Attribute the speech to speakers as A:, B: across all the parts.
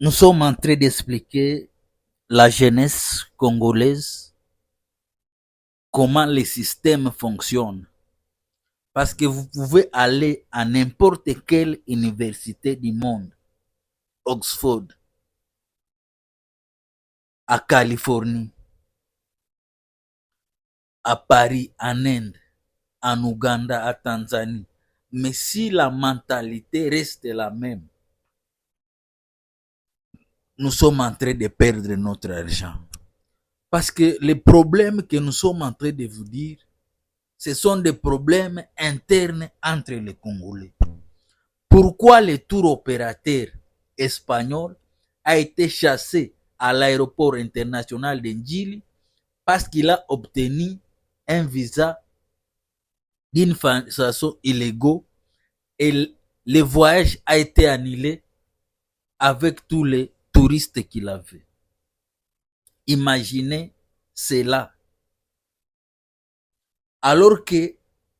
A: Nous sommes en train d'expliquer la jeunesse congolaise comment les systèmes fonctionnent. Parce que vous pouvez aller à n'importe quelle université du monde, Oxford, à Californie, à Paris, en Inde, en Ouganda, à Tanzanie. Mais si la mentalité reste la même, nous sommes en train de perdre notre argent. Parce que les problèmes que nous sommes en train de vous dire, ce sont des problèmes internes entre les Congolais. Pourquoi le tour opérateur espagnol a été chassé à l'aéroport international de Njili? Parce qu'il a obtenu un visa d'une façon illégale et le voyage a été annulé avec tous les touristes qu'il avait. Imaginez cela. Alors que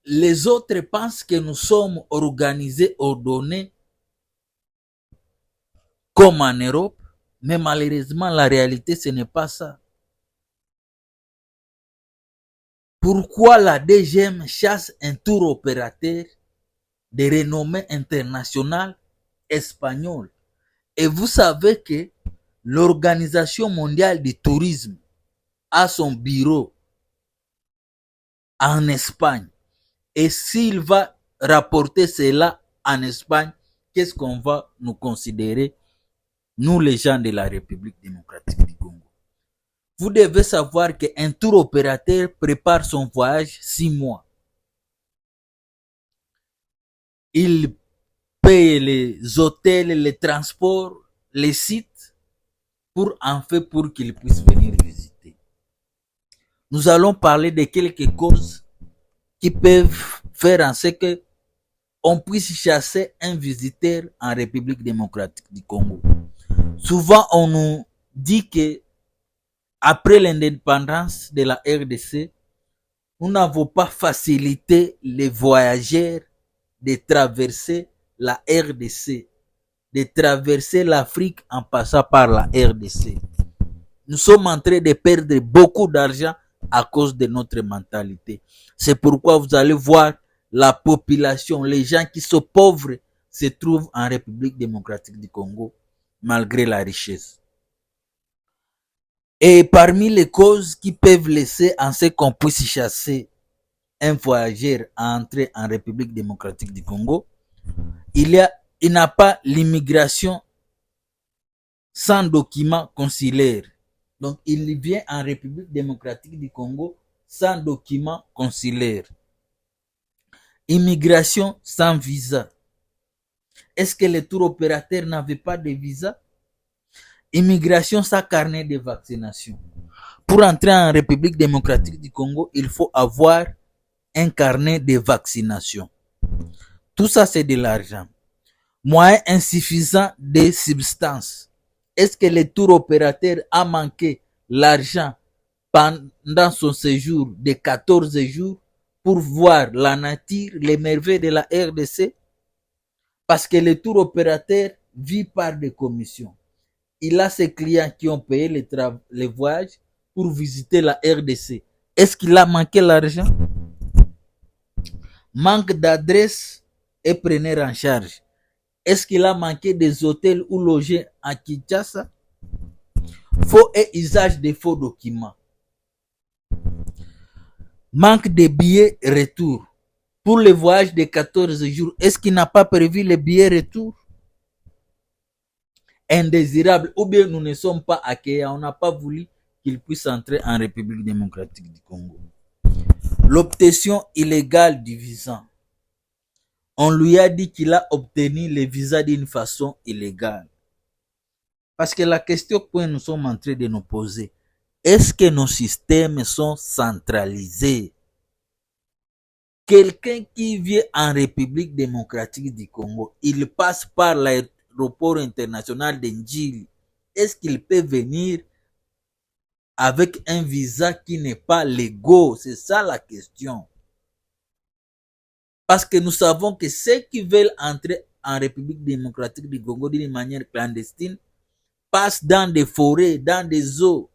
A: les autres pensent que nous sommes organisés, ordonnés comme en Europe, mais malheureusement, la réalité, ce n'est pas ça. Pourquoi la DGM chasse un tour opérateur de renommée internationale espagnole? Et vous savez que l'Organisation mondiale du tourisme a son bureau en Espagne. Et s'il va rapporter cela en Espagne, qu'est-ce qu'on va nous considérer, nous les gens de la République démocratique du Congo? Vous devez savoir qu'un tour opérateur prépare son voyage 6 mois. Il paye les hôtels, les transports, les sites pour qu'il puisse venir visiter. Nous allons parler de quelques causes qui peuvent faire en sorte que on puisse chasser un visiteur en République démocratique du Congo. Souvent, on nous dit que après l'indépendance de la RDC, nous n'avons pas facilité les voyageurs de traverser la RDC, de traverser l'Afrique en passant par la RDC. Nous sommes en train de perdre beaucoup d'argent à cause de notre mentalité. C'est pourquoi vous allez voir la population, les gens qui sont pauvres se trouvent en République démocratique du Congo malgré la richesse. Et parmi les causes qui peuvent laisser en ce qu'on puisse chasser un voyageur à entrer en République démocratique du Congo, il n'a pas l'immigration sans document consulaire. Donc, il vient en République démocratique du Congo sans document consulaire. Immigration sans visa. Est-ce que les tours opérateurs n'avaient pas de visa? Immigration sans carnet de vaccination. Pour entrer en République démocratique du Congo, il faut avoir un carnet de vaccination. Tout ça, c'est de l'argent. Moyen insuffisant de substances. Est-ce que le tour opérateur a manqué l'argent pendant son séjour de 14 jours pour voir la nature, les merveilles de la RDC? Parce que le tour opérateur vit par des commissions. Il a ses clients qui ont payé les voyages pour visiter la RDC. Est-ce qu'il a manqué l'argent? Manque d'adresse et preneur en charge. Est-ce qu'il a manqué des hôtels ou logés à Kinshasa? Faux et usage de faux documents. Manque de billets retour. Pour le voyage de 14 jours, est-ce qu'il n'a pas prévu les billets retour? Indésirable, ou bien nous ne sommes pas accueillants, on n'a pas voulu qu'il puisse entrer en République démocratique du Congo. L'obtention illégale du visa. On lui a dit qu'il a obtenu le visa d'une façon illégale. Parce que la question que nous sommes en train de nous poser, est-ce que nos systèmes sont centralisés? Quelqu'un qui vient en République démocratique du Congo, il passe par l'aéroport international de Njili. Est-ce qu'il peut venir avec un visa qui n'est pas légal? C'est ça la question. Parce que nous savons que ceux qui veulent entrer en République démocratique du Congo d'une manière clandestine passent dans des forêts, dans des eaux,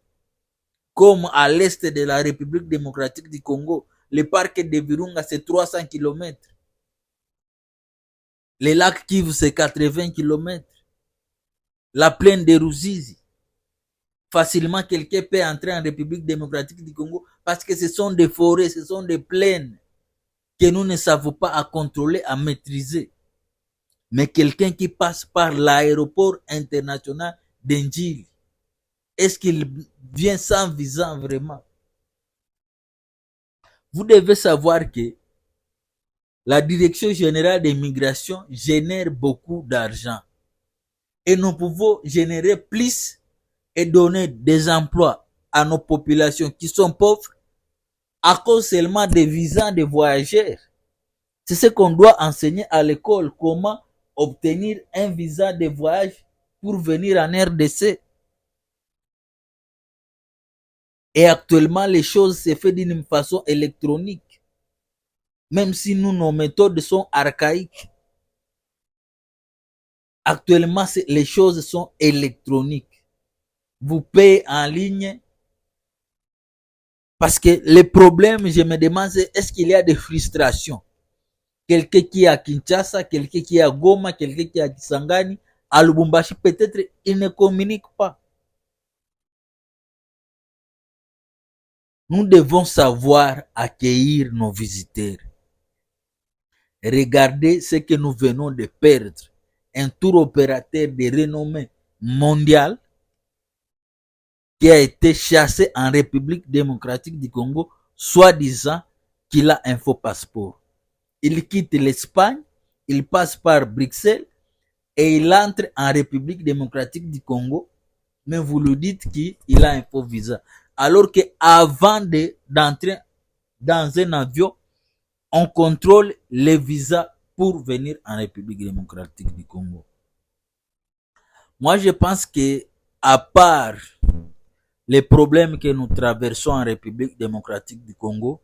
A: comme à l'est de la République démocratique du Congo. Le parc de Virunga, c'est 300 km. Le lac Kivu, c'est 80 km. La plaine de Ruzizi. Facilement, quelqu'un peut entrer en République démocratique du Congo parce que ce sont des forêts, ce sont des plaines que nous ne savons pas à contrôler, à maîtriser. Mais quelqu'un qui passe par l'aéroport international d'Indjili, est-ce qu'il vient sans visa vraiment? Vous devez savoir que la Direction générale des migrations génère beaucoup d'argent. Et nous pouvons générer plus et donner des emplois à nos populations qui sont pauvres à cause seulement des visas de voyageurs. C'est ce qu'on doit enseigner à l'école, comment obtenir un visa de voyage pour venir en RDC. Et actuellement, les choses se font d'une façon électronique. Même si nous, nos méthodes sont archaïques. Actuellement, les choses sont électroniques. Vous payez en ligne. Parce que le problème, je me demande, c'est est-ce qu'il y a des frustrations? Quelqu'un qui est à Kinshasa, quelqu'un qui est à Goma, quelqu'un qui est à Kisangani, à Lubumbashi, peut-être il ne communique pas. Nous devons savoir accueillir nos visiteurs. Regardez ce que nous venons de perdre. Un tour opérateur de renommée mondiale qui a été chassé en République démocratique du Congo, soi-disant qu'il a un faux passeport. Il quitte l'Espagne, il passe par Bruxelles et il entre en République démocratique du Congo, mais vous lui dites qu'il a un faux visa. Alors qu'avant d'entrer dans un avion, on contrôle les visas pour venir en République démocratique du Congo. Moi, je pense que, à part les problèmes que nous traversons en République démocratique du Congo,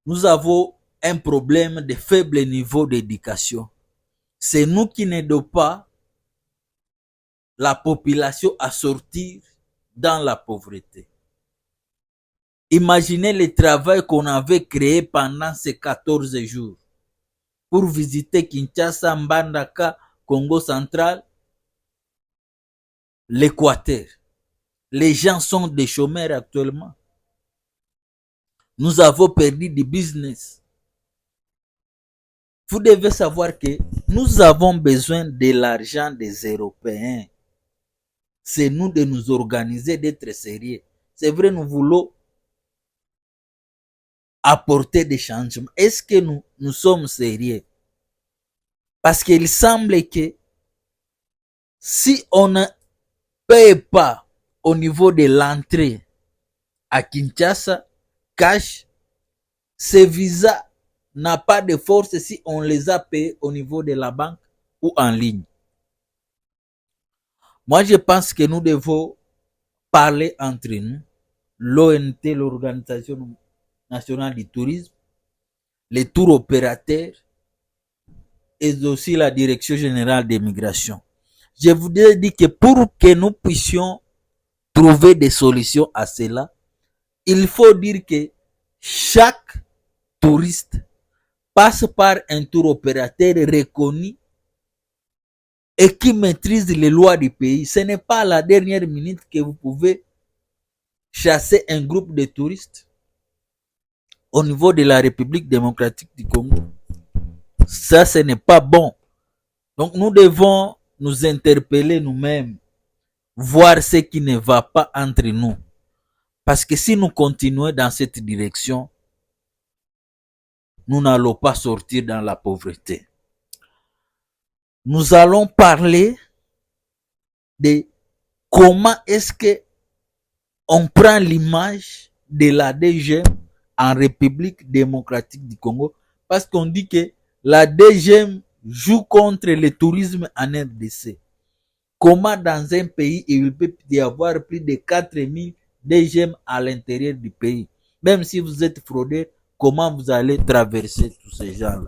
A: nous avons un problème de faible niveau d'éducation. C'est nous qui n'aidons pas la population à sortir dans la pauvreté. Imaginez le travail qu'on avait créé pendant ces 14 jours pour visiter Kinshasa, Mbandaka, Congo central, l'Équateur. Les gens sont des chômeurs actuellement. Nous avons perdu du business. Vous devez savoir que nous avons besoin de l'argent des Européens. C'est nous de nous organiser, d'être sérieux. C'est vrai, nous voulons apporter des changements. Est-ce que nous sommes sérieux? Parce qu'il semble que si on ne paye pas au niveau de l'entrée à Kinshasa, cash, ces visas n'a pas de force si on les a payés au niveau de la banque ou en ligne. Moi, je pense que nous devons parler entre nous, l'ONT, l'Organisation nationale du tourisme, les tours opérateurs et aussi la Direction générale des migrations. Je vous ai dit que pour que nous puissions trouver des solutions à cela, il faut dire que chaque touriste passe par un tour opérateur reconnu et qui maîtrise les lois du pays. Ce n'est pas à la dernière minute que vous pouvez chasser un groupe de touristes au niveau de la République démocratique du Congo. Ça, ce n'est pas bon. Donc, nous devons nous interpeller nous-mêmes, voir ce qui ne va pas entre nous. Parce que si nous continuons dans cette direction, nous n'allons pas sortir dans la pauvreté. Nous allons parler de comment est-ce que on prend l'image de la DGM en République démocratique du Congo, parce qu'on dit que la DGM joue contre le tourisme en RDC. Comment dans un pays il peut y avoir plus de 4000 DGM à l'intérieur du pays? Même si vous êtes fraudeur, comment vous allez traverser tous ces gens-là?